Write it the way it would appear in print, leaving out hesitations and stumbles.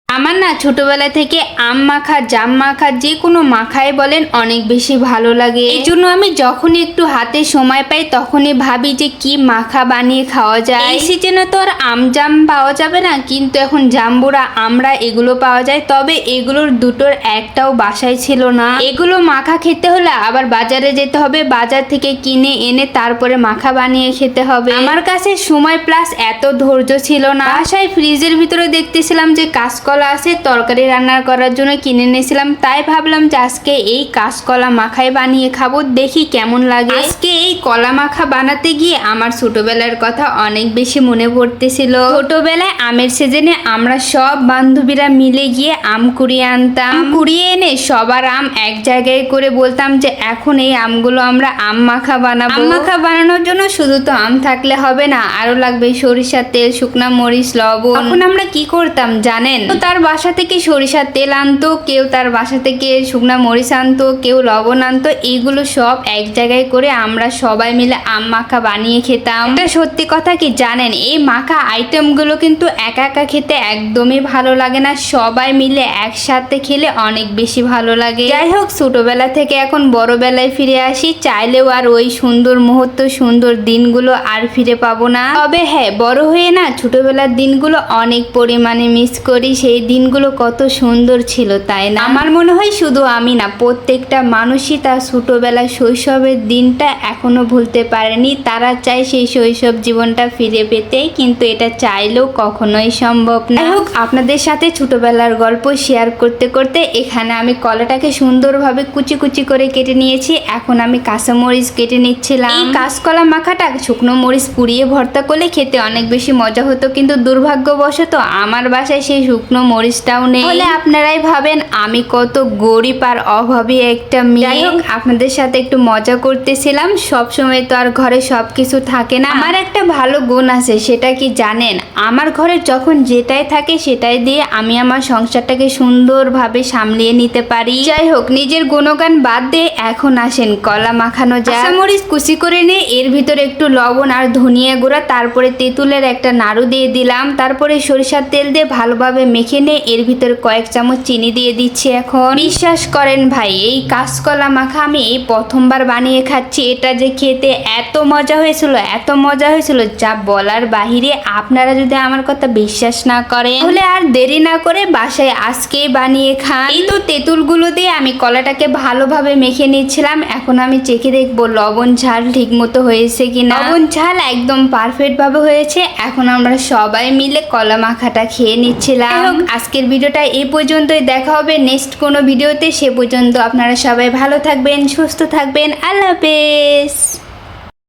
আমার না ছোটবেলা থেকে আম মাখা জাম মাখা যে কোনো মাখাই বলেন অনেক বেশি ভালো লাগে। এই জন্য আমি যখনই একটু হাতে সময় পাই তখনই ভাবি যে কি মাখা বানিয়ে খাওয়া যায়। এই সিজনে তো আর আম জাম পাওয়া যাবে না, কিন্তু এখন জাম্বুরা আমরা এগুলো পাওয়া যায়। তবে এগুলোর দুটোর একটাও বাসায় ছিল না। এগুলো মাখা খেতে হলে আবার বাজারে যেতে হবে, বাজার থেকে কিনে এনে তারপরে মাখা বানিয়ে খেতে হবে। আমার কাছে সময় প্লাস এত ধৈর্য ছিল না। বাসায় ফ্রিজের ভিতরে দেখতেছিলাম যে কাঁচকলা আছে, তরকারি রান্না করার জন্য কিনে নিয়েছিলাম। তাই ভাবলাম যে আজকে এই কাঁচকলা মাখাই বানিয়ে খাবো, দেখি কেমন লাগে। আজকে এই কলা মাখা বানাতে গিয়ে আমার ছোটবেলার কথা অনেক বেশি মনে পড়তেছিল। ছোটবেলায় আমের সিজনে আমরা সব বান্ধবীরা মিলে গিয়ে আম কুড়িয়ে আনতাম। কুড়িয়ে এনে সবার আম এক জায়গায় করে বলতাম যে এখন এই আমগুলো আমরা আম মাখা বানাবো। আম মাখা বানানোর জন্য শুধু তো আম থাকলে হবে না, আরো লাগবে সরিষার তেল, শুকনা মরিচ, লবণ। তখন আমরা কি করতাম জানেন? তার বাসা থেকে সরিষার তেল আনতো, কেউ তার বাসা থেকে শুকনা মরিচ আনতো, কেউ লবণ আনতো। এইগুলো সব এক জায়গায় করে আমরা সবাই মিলে আম মাখা বানিয়ে খেতাম। এটা সত্যি কথা কি জানেন, এই মাখা আইটেমগুলো কিন্তু একা একা খেতে একদমই ভালো লাগে না, সবাই মিলে একসাথে খেলে অনেক বেশি ভালো লাগে। যাই হোক, ছোটবেলা থেকে এখন বড়বেলায় ফিরে আসি, চাইলেও আর ওই সুন্দর মুহূর্ত, সুন্দর দিনগুলো আর ফিরে পাবো না। তবে হ্যাঁ, বড় হয়ে না ছোটবেলার দিনগুলো অনেক পরিমাণে মিস করি। সেই দিনগুলো কত সুন্দর ছিল, তাই না? আমার মনে হয় শুধু আমি না, প্রত্যেকটা মানুষই তার ছোটবেলার শৈশবের দিনটা এখনো ভুলতে পারেনি। তারা চায় সেই শৈশব জীবনটা ফিরে পেতে, কিন্তু এটা চাইলেও কখনোই সম্ভব না। যাই হোক, আপনাদের সাথে ছোটবেলার গল্প শেয়ার করতে করতে এখানে আমি কলাটাকে সুন্দরভাবে কুচি কুচি করে কেটে নিয়েছি। এখন আমি কাঁচামরিচ কেটে নিচ্ছিলাম। এই কাঁচকলা মাখাটা শুকনো মরিচ পুড়িয়ে ভর্তা করলে খেতে অনেক বেশি মজা হতো, কিন্তু দুর্ভাগ্যবশত আমার বাসায় সেই শুকনো মরিচটাও নেই। তাহলে আপনারাই ভাবেন আমি কত গরিব আর অভাবী একটা মেয়ে। যাই হোক, আপনাদের সাথে একটু মজা করতেছিলাম। সব সময় তো আর ঘরে সবকিছু থাকে না। আমার একটা ভালো গুণ আছে, সেটা কি জানেন? আমার ঘরে যখন যেটাই থাকে সেটাই দিয়ে আমি আমার সংসারটাকে সুন্দরভাবে সামলিয়ে নিতে পারি। যাই হোক, নিজের গুণগান বাদ দিয়ে এখন আসেন কলা মাখানো যায়। কাঁচামরিচ কুচি করে নিয়ে এর ভিতরে একটু লবণ আর ধনিয়া গুঁড়া, তারপরে তেঁতুলের একটা নাড়ু দিয়ে দিলাম। তারপরে সরিষার তেল দিয়ে ভালোভাবে মেখে নিয়ে এর ভিতরে কয়েক চামচ চিনি দিয়ে দিচ্ছি। এখন বিশ্বাস করেন ভাই, এই কাঁচকলা মাখা আমি এই প্রথমবার বানিয়ে খাচ্ছি। এটা যে খেতে এত মজা হয়েছিল, এত মজা হয়েছিল যা বলার বাহিরে। আপনারা যদি আমার কথা বিশ্বাস না করেন তাহলে আর দেরি না করে বাসায় আজকেই বানিয়ে খান। এই তো তেঁতুলগুলো দিয়ে আমি কলাটাকে ভালোভাবে মেখে নিচ্ছিলাম। এখন আমি চেখে দেখবো লবণ ঝাল ঠিক মতো হয়েছে কিনা। লবণ ঝাল একদম পারফেক্ট ভাবে হয়েছে। এখন আমরা সবাই মিলে কলা মাখাটা খেয়ে নিচ্ছিলাম। আজকের ভিডিওটা এই পর্যন্তই, দেখা হবে নেক্সট কোনো ভিডিওতে। সে পর্যন্ত আপনারা সবাই ভালো থাকবেন, সুস্থ থাকবেন। আল্লাহ হাফেজ।